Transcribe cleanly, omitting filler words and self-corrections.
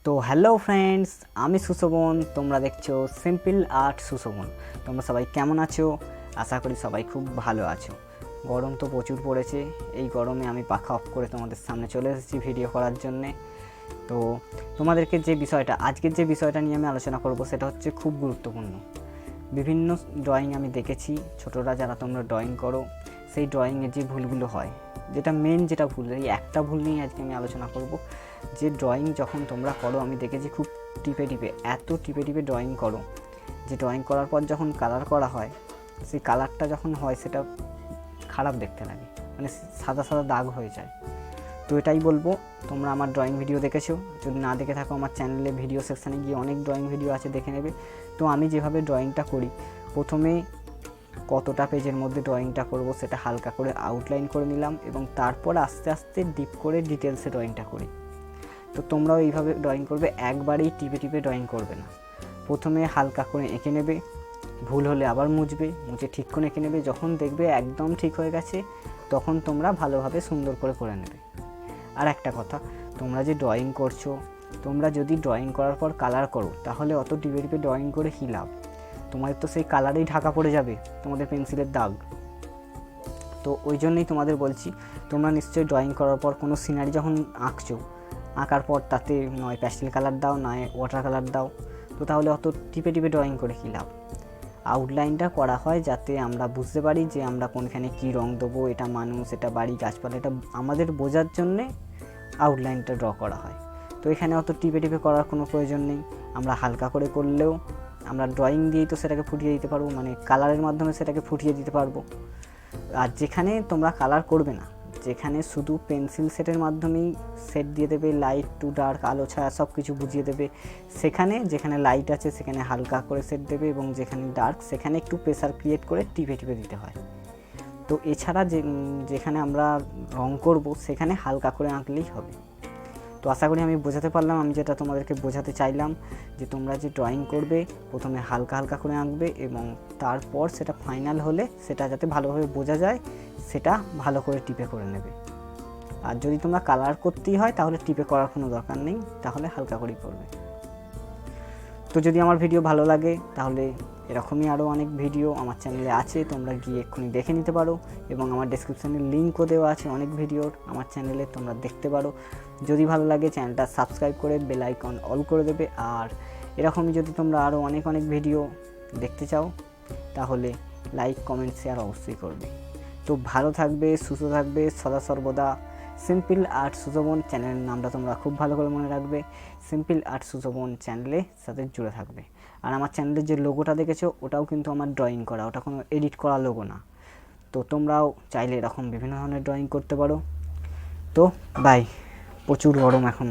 তো hello friends, আমি সুশোভন, তোমরা দেখছো সিম্পল আর্ট সুশোভন। তোমরা সবাই কেমন আছো? আশা করি সবাই খুব ভালো আছো। গরম তো প্রচুর পড়েছে, এই গরমে আমি পাখা অফ করে তোমাদের সামনে চলে এসেছি ভিডিও করার জন্যে। তো তোমাদেরকে আজকের যে বিষয়টা নিয়ে আমি আলোচনা করব সেটা হচ্ছে খুব গুরুত্বপূর্ণ। বিভিন্ন ড্রয়িং আমি দেখেছি, ছোটরা যারা তোমরা ড্রয়িং করো সেই ড্রয়িংয়ে যে ভুলগুলো হয়, যেটা ভুল, এই একটা ভুল নিয়ে আজকে আমি আলোচনা করব। যে ড্রয়িং যখন তোমরা করো, আমি দেখেছি খুব এত টিপে টিপে ড্রয়িং করো, যে ড্রয়িং করার পর যখন কালার করা হয়, সেই কালারটা যখন হয় সেটা খারাপ দেখতে লাগে, মানে সাদা সাদা দাগ হয়ে যায়। তো এটাই বলবো, তোমরা আমার ড্রয়িং ভিডিও দেখেছো, যদি না দেখে থাকো আমার চ্যানেলে ভিডিও সেকশানে গিয়ে অনেক ড্রয়িং ভিডিও আছে, দেখে নেবে। তো আমি যেভাবে ড্রয়িংটা করি, প্রথমে কতটা পেজের মধ্যে ড্রয়িংটা করব সেটা হালকা করে আউটলাইন করে নিলাম, এবং তারপর আস্তে আস্তে ডিপ করে ডিটেলসে ড্রয়িংটা করি। তো তোমরাও এইভাবে ড্রয়িং করবে, একবারেই টিপে টিপে ড্রয়িং করবে না। প্রথমে হালকা করে এঁকে নেবে, ভুল হলে আবার মুছে ঠিক করে এঁকে নেবে। যখন দেখবে একদম ঠিক হয়ে গেছে, তখন তোমরা ভালোভাবে সুন্দর করে নেবে। আর একটা কথা, তোমরা যে ড্রয়িং করছো, তোমরা যদি ড্রয়িং করার পর কালার করো, তাহলে অত টিপে টিপে ড্রয়িং করে কী লাভ? তোমাদের তো সেই কালারেই ঢাকা পড়ে যাবে, তোমাদের পেন্সিলের দাগ। তো ওই জন্যই তোমাদের বলছি, তোমরা নিশ্চয়ই ড্রয়িং করার পর কোনো সিনারি যখন আঁকার পর তাতে নয় প্যাস্টেল কালার দাও, নয় ওয়াটার কালার দাও। তো তাহলে অত টিপে টিপে ড্রয়িং করে কী লাভ? আউটলাইনটা করা হয় যাতে আমরা বুঝতে পারি যে আমরা কোনখানে কী রং দেবো, এটা মানুষ, এটা বাড়ি, গাছপালা, এটা আমাদের বোঝার জন্যে আউটলাইনটা ড্র করা হয়। তো এখানে অত টিপে টিপে করার কোনো প্রয়োজন নেই। আমরা হালকা করে করলেও আমরা ড্রয়িং দিয়েই তো সেটাকে ফুটিয়ে দিতে পারবো, মানে কালারের মাধ্যমে সেটাকে ফুটিয়ে দিতে পারবো। আর যেখানে তোমরা কালার করবে না, যেখানে শুধু পেন্সিল সেটের মাধ্যমেই সেট দিয়ে দেবে, লাইট টু ডার্ক, আলো ছায়া সব কিছু বুঝিয়ে দেবে, যেখানে লাইট আছে সেখানে হালকা করে সেট দেবে, এবং যেখানে ডার্ক সেখানে একটু প্রেসার ক্রিয়েট করে টিপে টিপে দিতে হয়। তো এছাড়া যেখানে আমরা রং করব সেখানে হালকা করে আঁকলেই হবে। তো আশা করি আমি বোঝাতে পারলাম। আমি যেটা তোমাদেরকে বোঝাতে চাইলাম, যে তোমরা যে ড্রয়িং করবে প্রথমে হালকা হালকা করে আঁকবে, এবং তারপর সেটা ফাইনাল হলে সেটা যাতে ভালোভাবে বোঝা যায় সেটা ভালো করে টিপে করে নেবে। আর যদি তোমরা কালার করতেই হয় তাহলে টিপে করার কোনো দরকার নেই, তাহলে হালকা করেই করবে। তো যদি আমার ভিডিও ভালো লাগে, তাহলে এরকমই আরও অনেক ভিডিও আমার চ্যানেলে আছে, তোমরা গিয়ে এক্ষুনি দেখে নিতে পারো, এবং আমার ডেসক্রিপশানে লিঙ্কও দেওয়া আছে অনেক ভিডিওর আমার চ্যানেলে, তোমরা দেখতে পারো। যদি ভালো লাগে চ্যানেলটা সাবস্ক্রাইব করে বেল আইকন অল করে দেবে। আর এরকমই যদি তোমরা আরও অনেক ভিডিও দেখতে চাও, তাহলে লাইক, কমেন্ট, শেয়ার অবশ্যই করবে। তো ভালো থাকবে, সুস্থ থাকবে সদা সর্বদা। সিম্পল আর্ট সুশোভন চ্যানেলের নামটা তোমরা খুব ভালো করে মনে রাখবে, সিম্পল আর্ট সুশোভন চ্যানেলের সাথে জুড়ে থাকবে। আর আমার চ্যানেলের যে লোগোটা দেখেছো, ওটাও কিন্তু আমার ড্রয়িং করা, ওটা কোনো এডিট করা লোগো না। তো তোমরাও চাইলে এরকম বিভিন্ন ধরনের ড্রয়িং করতে পারো। তো বাই, প্রচুর গরম এখন।